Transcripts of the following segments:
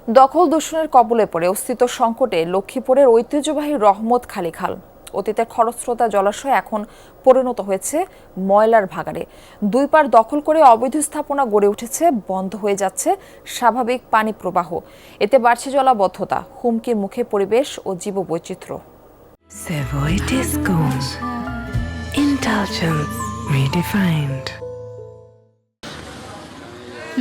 দখল দূষণের কবলে পড়ে অস্তিত্ব সংকটে লক্ষ্মীপুরের ঐতিহ্যবাহী রহমত খালি খাল অতীতের খরস্রোতা জলাশয় এখন পরিণত হয়েছে ময়লার ভাগাড়ে। দুই পার দখল করে অবৈধ স্থাপনা গড়ে উঠেছে, বন্ধ হয়ে যাচ্ছে স্বাভাবিক পানি প্রবাহ। এতে বাড়ছে জলাবদ্ধতা, হুমকির মুখে পরিবেশ ও জীববৈচিত্র্য।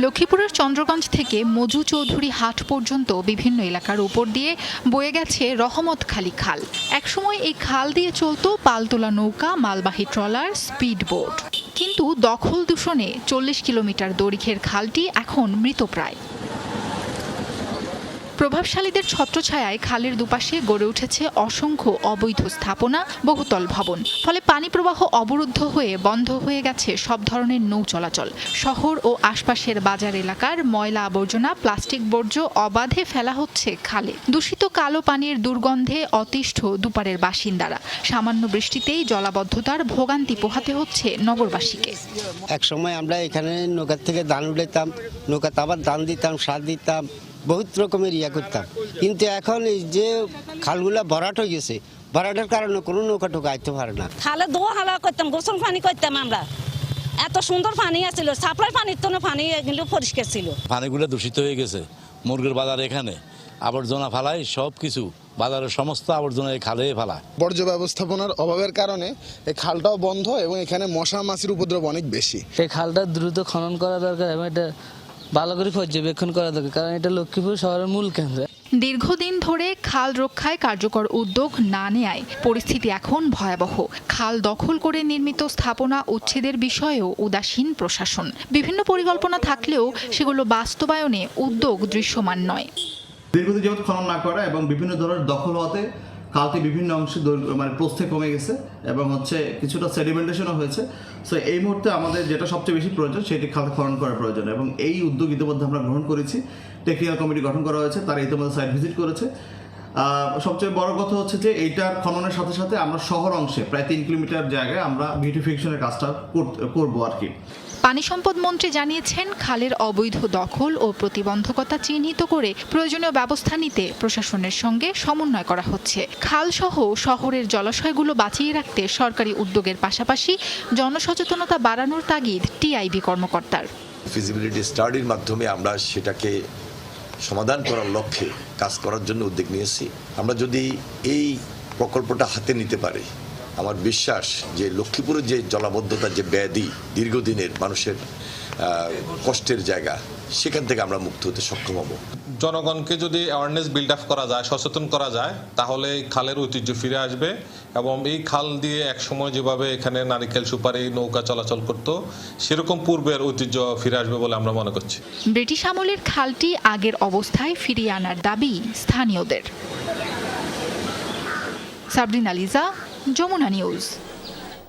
লক্ষ্মীপুরের চন্দ্রগঞ্জ থেকে মজু চৌধুরী হাট পর্যন্ত বিভিন্ন এলাকার উপর দিয়ে বয়ে গেছে রহমত খালি খাল। একসময় এই খাল দিয়ে চলত পালতোলা নৌকা, মালবাহী ট্রলার, স্পিড বোট। কিন্তু দখল দূষণে 40 কিলোমিটার দৈর্ঘ্যের খালটি এখন মৃতপ্রায়। প্রভাবশালীদের ছত্রছায়ায় খালের দুপাশে গড়ে উঠেছে অসংখ্য অবৈধ স্থাপনা, বহুতল ভবন। ফলে পানি প্রবাহ অবরুদ্ধ হয়ে বন্ধ হয়ে গেছে সব ধরনের নৌ চলাচল। শহর ও আশপাশের বাজার এলাকার ময়লা আবর্জনা, প্লাস্টিক বর্জ্য অবাধে ফেলা হচ্ছে খালে। দূষিত কালো পানির দুর্গন্ধে অতিষ্ঠ দুপারের বাসিন্দারা। সামান্য বৃষ্টিতেই জলাবদ্ধতার ভোগান্তি পোহাতে হচ্ছে নগরবাসীকে। এক সময় আমরা এখানে নৌকার থেকে ধান উঠাইতাম, নৌকাতে আবার ধান দিতাম, সার দিতাম, বহুত রকমের করতাম। কিন্তু এখন এই যে খালগুলা ভরাট হয়ে গেছে, ভরাটের কারণে কোনো নৌকা টোকা আইতে পারে না। খালে দোয়া হালা করতাম, গোসল পানি করতাম আমরা। এত সুন্দর পানি আছিল, সাপ্লাই পানির তো পানি এগুলো পরিষ্কার ছিল। পানিগুলো দূষিত হয়ে গেছে। মুরগির বাজার এখানে আবর্জনা ফালাই, সব কিছু বাজারের সমস্ত আবর্জনা এই খালে ফেলায়। বর্জ্য ব্যবস্থাপনার অভাবের কারণে এই খালটাও বন্ধ এবং এখানে মশা মাছির উপদ্রব অনেক বেশি। এই খালটা দ্রুত খনন করা দরকার এবং এটা ভালো করে পর্যবেক্ষণ করা দরকার, কারণ এটা লক্ষ্মীপুর শহরের মূল কেন্দ্র। দীর্ঘদিন ধরে খাল রক্ষায় কার্যকর উদ্যোগ না নেয়ায় পরিস্থিতি এখন ভয়াবহ। খাল দখল করে নির্মিত স্থাপনা উচ্ছেদের বিষয়েও উদাসীন প্রশাসন। বিভিন্ন পরিকল্পনা থাকলেও সেগুলো বাস্তবায়নে উদ্যোগ দৃশ্যমান নয়। দীর্ঘদিন যাবত খনন না করা এবং বিভিন্ন ধরনের দখল হওয়াতে খালটি বিভিন্ন অংশে প্রস্থে কমে গেছে এবং কিছুটা সেডিমেন্টেশনও হয়েছে। সো এই মুহূর্তে আমাদের যেটা সবচেয়ে বেশি প্রয়োজন সেটি খালটি খনন করা প্রয়োজন এবং এই উদ্যোগ ইতিমধ্যে আমরা গ্রহণ করেছি। টেকনিক্যাল কমিটি গঠন করা হয়েছে, তারা ইতিমধ্যে সাইট ভিজিট করেছে। সবচেয়ে বড় কথা হচ্ছে যে এইটার খননের সাথে সাথে আমরা শহর অংশে প্রায় 3 কিলোমিটার জায়গায় আমরা বিউটিফিকেশনের কাজটা করবো আর কি। পানি সম্পদ মন্ত্রী জানিয়েছেন, খালের অবৈধ দখল ও প্রতিবন্ধকতা চিহ্নিত করে প্রয়োজনীয় ব্যবস্থা নিতে প্রশাসনের সঙ্গে সমন্বয় করা হচ্ছে। খালসহ শহরের জলাশয়গুলো বাঁচিয়ে রাখতে সরকারি উদ্যোগের পাশাপাশি জনসচেতনতা বাড়ানোর তাগিদ টিআইবি কর্মকর্তার। ফিজিবিলিটি স্টাডির মাধ্যমে আমরা সেটাকে সমাধান করার লক্ষ্যে কাজ করার জন্য উদ্যোগ নিয়েছি। আমরা যদি এই প্রকল্পটা হাতে নিতে পারি, আমার বিশ্বাস যে লক্ষ্মীপুরের যে জলাবদ্ধতা, যে ব্যাধি, দীর্ঘদিনের মানুষের কষ্টের জায়গা, সেখান থেকে আমরা মুক্ত হতে সক্ষম হব। জনগণকে যদি অ্যাওয়ারনেস বিল্ড আপ করা যায়, সচেতন করা যায়, তাহলে এই খালের ঐতিহ্য ফিরে আসবে এবং এই খাল দিয়ে একসময় যেভাবে এখানে নারিকেল, সুপারি, নৌকা চলাচল করত, সেরকম পূর্বের ঐতিহ্য ফিরে আসবে বলে আমরা মনে করছি। ব্রিটিশ আমলের খালটি আগের অবস্থায় ফিরিয়ে আনার দাবি স্থানীয়দের। সাবরিনা লিজা, যমুনা নিউজ।